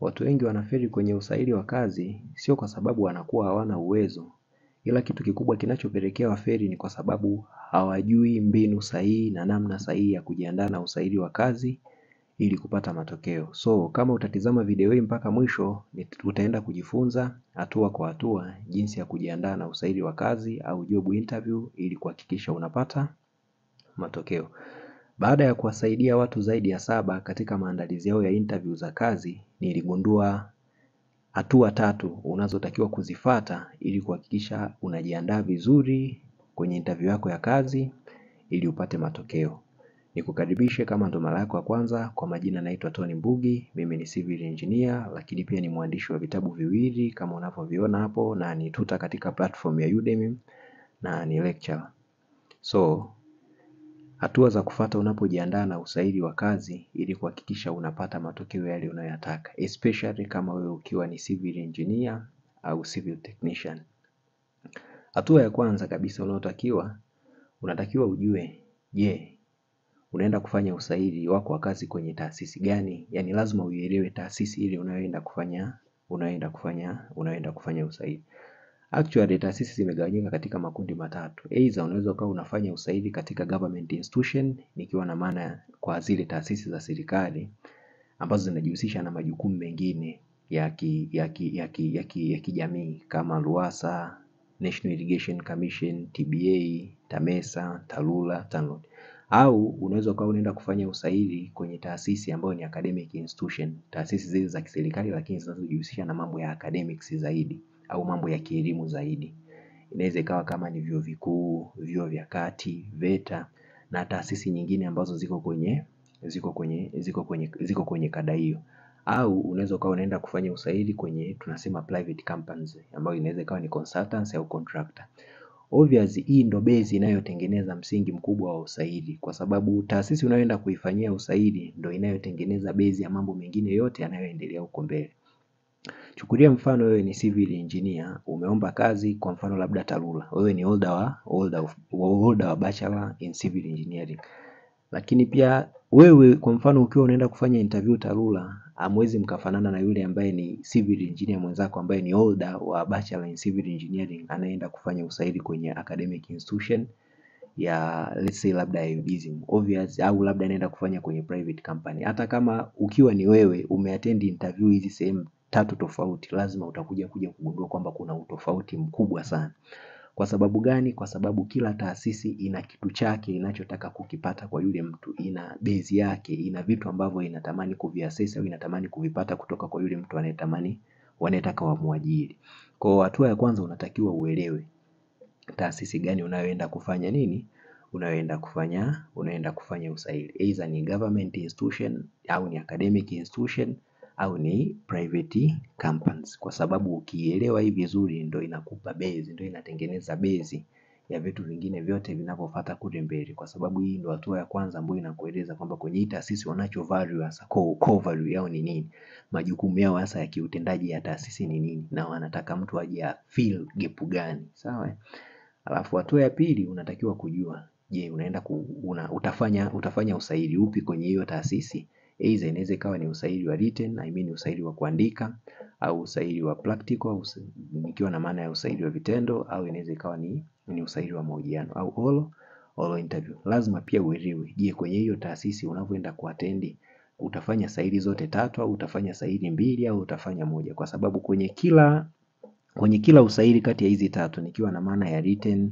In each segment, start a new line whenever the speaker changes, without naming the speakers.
Watu wengi wanafeli kwenye usaili wa kazi, sio kwa sababu wanakuwa hawana uwezo. Ila kitu kikubwa kinachopelekea wafeli ni kwa sababu hawajui mbinu sahihi na namna sahihi ya kujiandaa na usaili wa kazi ili kupata matokeo. So, kama utatizama video hii mpaka mwisho, utaenda kujifunza hatua kwa hatua jinsi ya kujiandaa na usaili wa kazi au job interview ili kuhakikisha unapata matokeo. Baada ya kuwasaidia watu zaidi ya 7 katika maandalizi yao ya interview za kazi, niligundua hatua 3 unazotakiwa kuzifuata ili kuhakikisha unajiandaa vizuri kwenye interview yako ya kazi ili upate matokeo. Nikukaribishe kama ndo mara yako ya kwanza. Kwa majina naitwa Tony Mbugi, mimi ni civil engineer lakini pia ni mwandishi wa vitabu viwili kama unavyoviona hapo, na ni tutor katika platform ya Udemy na ni lecturer. So, hatua za kufuata unapojiandaa na usaili wa kazi ili kuhakikisha unapata matokeo yale unayotaka, especially kama wewe ukiwa ni civil engineer au civil technician. Hatua ya kwanza kabisa unatakiwa ujue, unaenda kufanya usaili wako wa kazi kwenye taasisi gani? Yaani lazima uielewe taasisi ile unayoenda kufanya usaili. Actually taasisi zimegawanyika katika makundi matatu. Either unaweza kuwa unafanya usaili katika government institution, nikiwa na maana kwa zile taasisi za serikali ambazo zinajihusisha na majukumu mengine ya kijamii kama RUWASA, National Irrigation Commission, TBA, TAMESA, TARURA, TANROADS. Au unaweza kuwa unaenda kufanya usaili kwenye taasisi ambayo ni academic institution, taasisi zile za kiserikali lakini zinazojihusisha na mambo ya academics zaidi au mambo ya kielimu zaidi. Inaweza ikawa kama ni vyuo vikuu, vyuo vya kati, VETA na taasisi nyingine ambazo ziko kwenye kada hiyo. Au unaweza kuwa unaenda kufanya usaili kwenye tunasema private companies ambayo inaweza ikawa ni consultants au contractor. Obviously hii ndo base inayotengeneza msingi mkubwa wa usaili, kwa sababu taasisi unayoenda kuifanyia usaili ndo inayotengeneza base ya mambo mengine yote yanayoendelea huko mbele. Chukulia mfano wewe ni civil engineer, umeomba kazi kwa mfano labda TARURA. Wewe ni holder wa bachelor in civil engineering. Lakini pia wewe kwa mfano ukiwa unaenda kufanya interview TARURA, hamwezi mkafanana na yule ambaye ni civil engineer mwenzako ambaye ni holder wa bachelor in civil engineering anaenda kufanya usaili kwenye academic institution ya let's say labda UDSM obvious, au labda anaenda kufanya kwenye private company. Hata kama ukiwa ni wewe umeattend interview hizi sehemu 3 tofauti, lazima utakuja kugundua kwamba kuna utofauti mkubwa sana. Kwa sababu gani? Kwa sababu kila taasisi ina kitu chake inachotaka kukipata kwa yule mtu, ina base yake, ina vitu ambavyo inatamani kuviassess au inatamani kuvipata kutoka kwa yule mtu wanayetaka wamuajiri. Kwa hatua ya kwanza unatakiwa uelewe taasisi gani unayoenda kufanya nini? Unayoenda kufanya usaili. Either ni government institution au ni academic institution au ni private companies. Kwa sababu ukielewa hii vizuri ndo inakupa base, ndo inatengeneza base ya vitu vingine vyote vinavyofuata kule mbele. Kwa sababu hii ndo hatua ya kwanza ambayo inakueleza kwamba kwenye hii taasisi wanacho value hasa, core value yao ni nini? Majukumu yao hasa ya kiutendaji ya taasisi ni nini? Na wanataka mtu aje fill gap gani? Sawa? Alafu hatua ya pili unatakiwa kujua, utafanya usaili upi kwenye hiyo taasisi? Either inaweza ikawa ni usaili wa written, usaili wa kuandika, au usaili wa practical, nikiwa na maana ya usaili wa vitendo, au inaweza ikawa ni usaili wa mahojiano au oral interview. Lazima pia uelewe, kwenye hiyo taasisi unavyoenda kuattend utafanya saili zote 3 au utafanya saili 2 au utafanya moja, kwa sababu kwenye kila usaili kati ya hizi 3, nikiwa na maana ya written,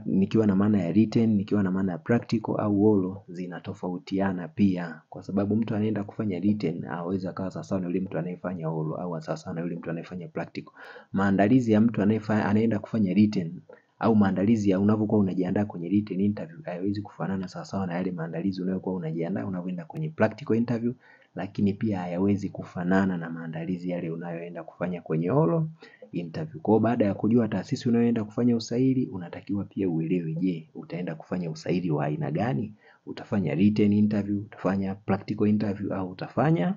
nikiwa na maana ya practical au oral, zinatofautiana pia, kwa sababu mtu anaenda kufanya written hawezi akawa sawa na yule mtu anayefanya oral au sawa na yule mtu anayefanya practical. Maandalizi ya mtu anaenda kufanya written au maandalizi ya unavyokuwa unajiandaa kwenye written interview hayawezi kufanana sawa na yale maandalizi unayokuwa unajiandaa unapoenda kwenye practical interview, lakini pia hayawezi kufanana na maandalizi yale unayoenda kufanya kwenye oral interview. Kwa baada ya kujua taasisi unayoenda kufanya usaili, unatakiwa pia uelewe, utaenda kufanya usaili wa aina gani? Utafanya written interview, utafanya practical interview au utafanya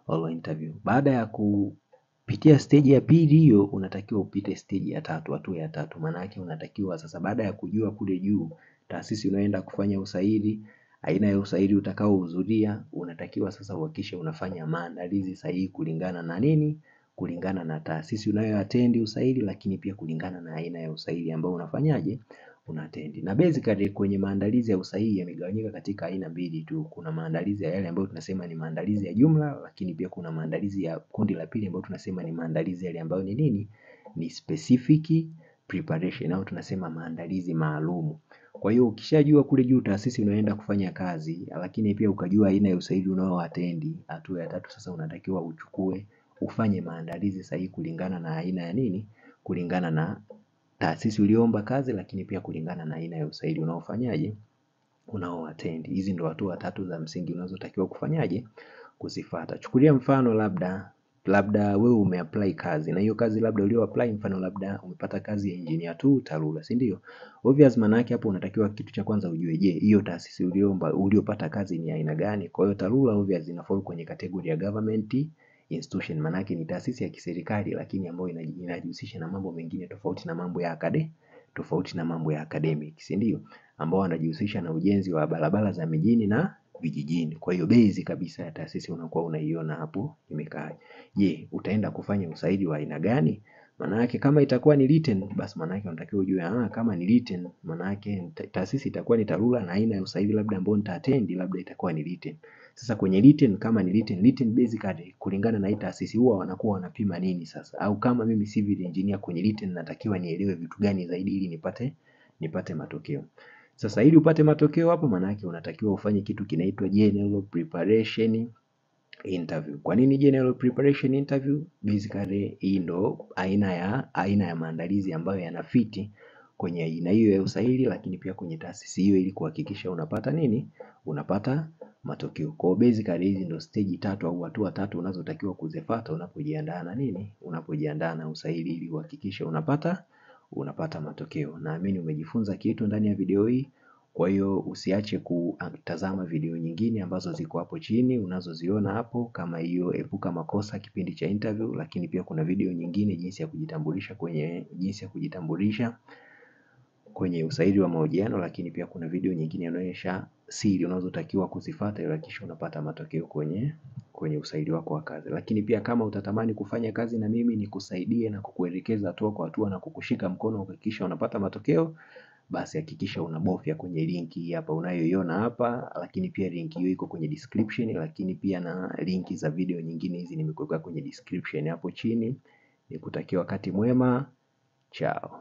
oral interview. Baada ya kupitia stage ya pili hiyo, unatakiwa upite stage ya 3, hatua ya 3. Maana yake unatakiwa sasa, baada ya kujua kule juu taasisi unayoenda kufanya usaili aina ya usaili utakaohudhuria, unatakiwa sasa uhakikishe unafanya maandalizi sahihi kulingana na nini? Kulingana na taasisi unayoattend usaili, lakini pia kulingana na aina ya usaili ambao unafanyaje? Unaattend. Na basically kwenye maandalizi ya usaili yamegawanyika katika aina mbili tu. Kuna maandalizi ya yale ambayo tunasema ni maandalizi ya jumla, lakini pia kuna maandalizi ya kundi la pili ambayo tunasema ni maandalizi yale ambayo ni nini? Ni specific preparation au tunasema maandalizi maalumu. Kwa hiyo ukishajua kule juu taasisi unaenda kufanya kazi, lakini pia ukajua aina ya usaili unaoattend, hatua ya tatu sasa unatakiwa ufanye maandalizi sahihi kulingana na aina ya nini? Kulingana na taasisi uliomba kazi, lakini pia kulingana na aina ya usaili unaofanyaje? Unaoattend. Hizi ndio hatua tatu za msingi unazotakiwa kufanyaje? Kuzifuata. Chukulia mfano labda wewe umeapply kazi, na hiyo kazi labda ulioapply, mfano labda umepata kazi ya engineer 2 TARURA, si ndio? Obvious, maana yake hapo unatakiwa kitu cha kwanza ujue, je, hiyo taasisi uliopata kazi ni aina gani? Kwa hiyo TARURA obvious ina fall kwenye category ya government institution, maana yake ni taasisi ya kiserikali, lakini ambayo inajihusisha na mambo mengine tofauti na mambo ya academic, si ndio? Ambao wanajihusisha na ujenzi wa barabara za mijini na vijijini. Kwa hiyo base kabisa ya taasisi unakuwa unaiona hapo imekaa. Je, utaenda kufanya usaili wa aina gani? Maana yake kama itakuwa ni written, basi maana yake unatakiwa ujue kama ni written, maana yake taasisi itakuwa ni TARURA na aina ya usaili labda ambao nitaattend labda itakuwa ni written. Sasa kwenye written, kama ni written basically kulingana na hii taasisi huwa wanakuwa wanapima nini sasa? Au kama mimi civil engineer kwenye written natakiwa nielewe vitu gani zaidi ili nipate matokeo. Sasa ili upate matokeo hapo, maana yake unatakiwa ufanye kitu kinaitwa general preparation interview. Kwa nini general preparation interview? Basically hii ndo aina ya maandalizi ambayo yanafiti kwenye aina hiyo ya usaili, lakini pia kwenye taasisi hiyo, ili kuhakikisha unapata nini? Unapata matokeo. Kwa basically hizi ndo stage tatu au hatua tatu unazotakiwa kuzifuata unapojiandaa na nini? Unapojiandaa na usaili, ili kuhakikisha unapata matokeo. Naamini umejifunza kitu ndani ya video hii. Kwa hiyo usiache kutazama video nyingine ambazo ziko hapo chini unazoziona hapo, kama hiyo epuka makosa kipindi cha interview, lakini pia kuna video nyingine jinsi ya kujitambulisha kwenye usaili wa mahojiano, lakini pia kuna video nyingine inaonyesha siri unazotakiwa kuzifuata ili kisha unapata matokeo kwenye usaili wako wa kazi. Lakini pia kama utatamani kufanya kazi na mimi nikusaidie na kukuelekeza hatua kwa hatua na kukushika mkono kuhakikisha unapata matokeo, basi hakikisha unabofya kwenye linki hapa unayoiona hapa, lakini pia linki hiyo iko kwenye description, lakini pia na linki za video nyingine hizi nimekuweka kwenye description hapo chini. Nikutakia wakati mwema. Chao.